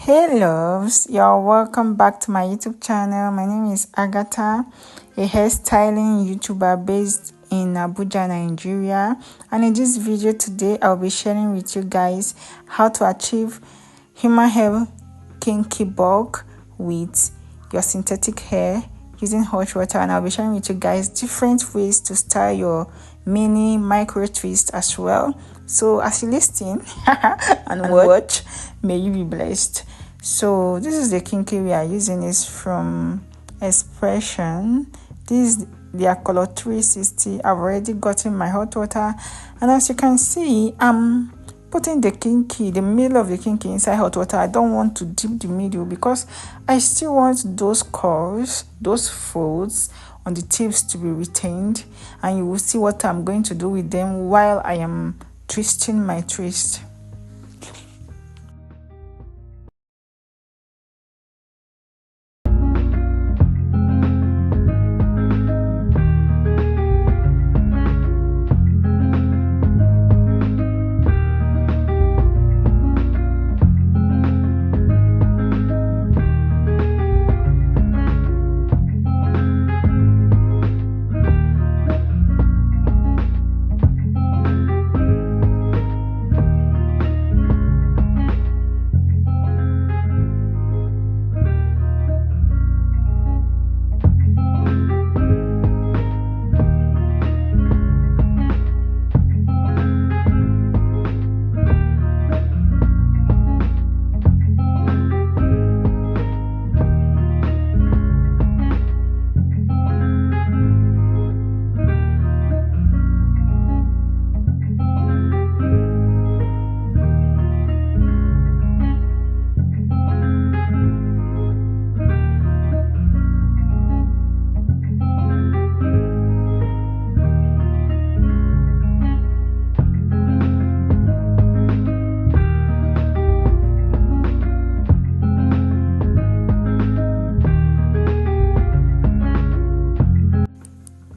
Hey loves, you're welcome back to my YouTube channel. My name is Agatha, a hairstyling YouTuber based in Abuja, Nigeria. And in this video today, I'll be sharing with you guys how to achieve human hair kinky bulk with your synthetic hair using hot water. And I'll be sharing with you guys different ways to style your mini micro twist as well. So as you listen and watch, may you be blessed. So this is the kinky we are using. Is from Expression. This is their color 360. I've already gotten my hot water, and as you can see, I'm putting the middle of the kinky inside hot water. I don't want to dip the middle because I still want those curves, those folds on the tips to be retained, and you will see what I'm going to do with them while I am twisting my twist.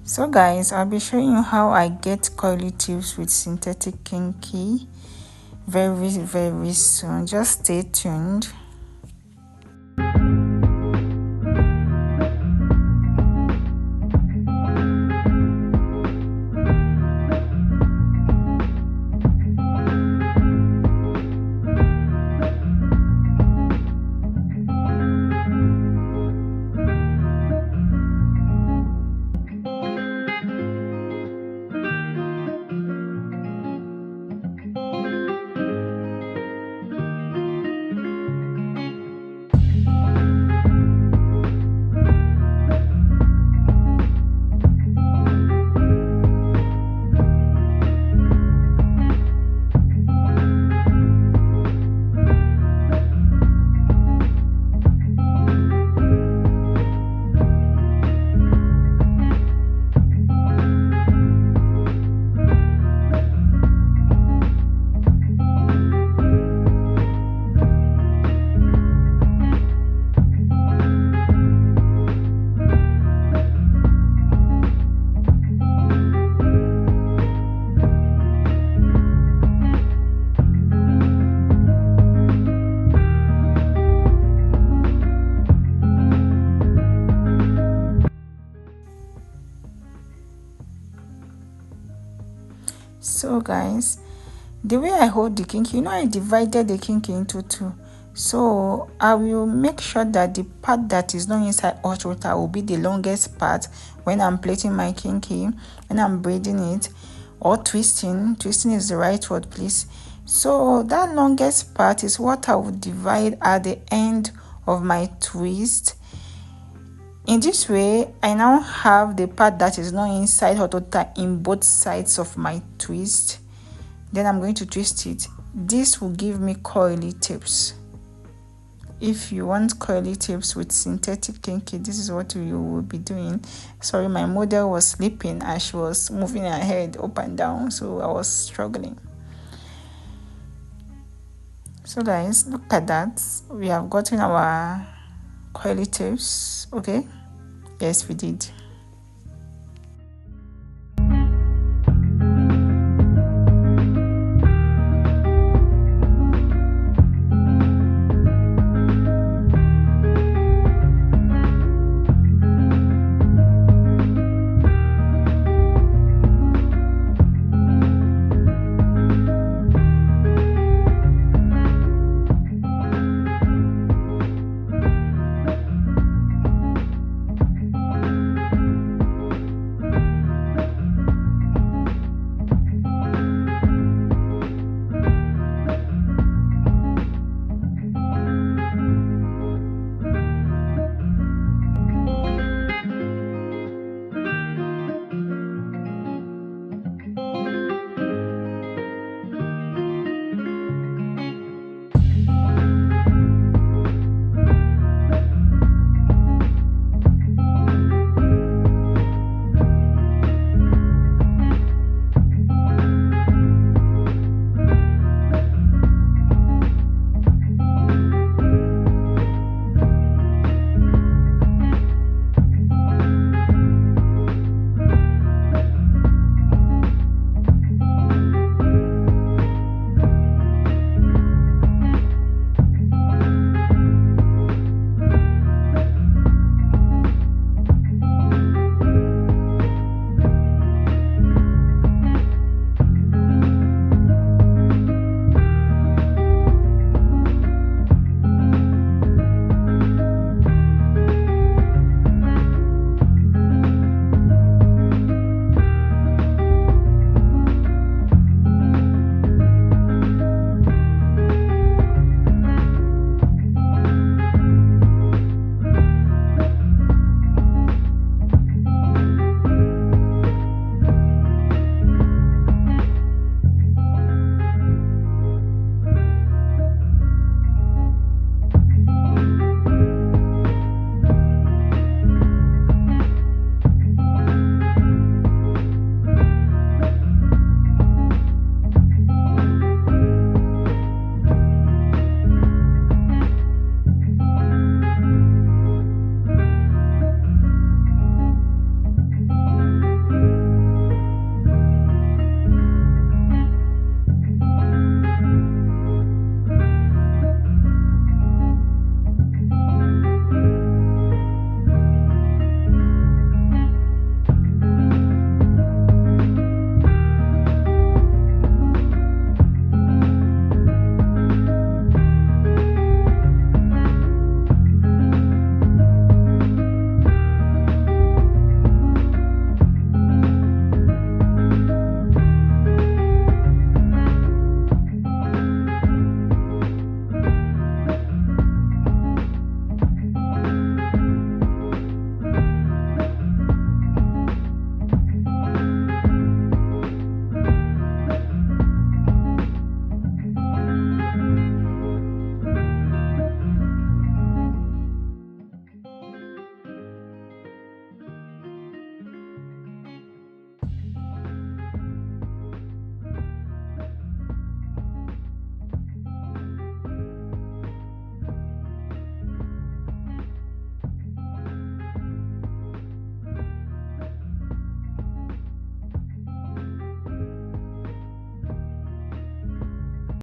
So guys, I'll be showing you how I get curly tips with synthetic kinky very soon. Just stay tuned. So guys, the way I hold the kinky, I divided the kinky into two. So I will make sure that the part that is not inside hot water will be the longest part when I'm plaiting my kinky, when I'm braiding it or twisting. Twisting is the right word, please. So that longest part is what I will divide at the end of my twist. In this way, I now have the part that is not inside hot water in both sides of my twist. Then I'm going to twist it. This will give me curly tips. If you want curly tips with synthetic kinky, this is what you will be doing. Sorry, my model was sleeping as she was moving her head up and down, so I was struggling. So guys, look at that. We have gotten our curly tips. Okay, yes, we did.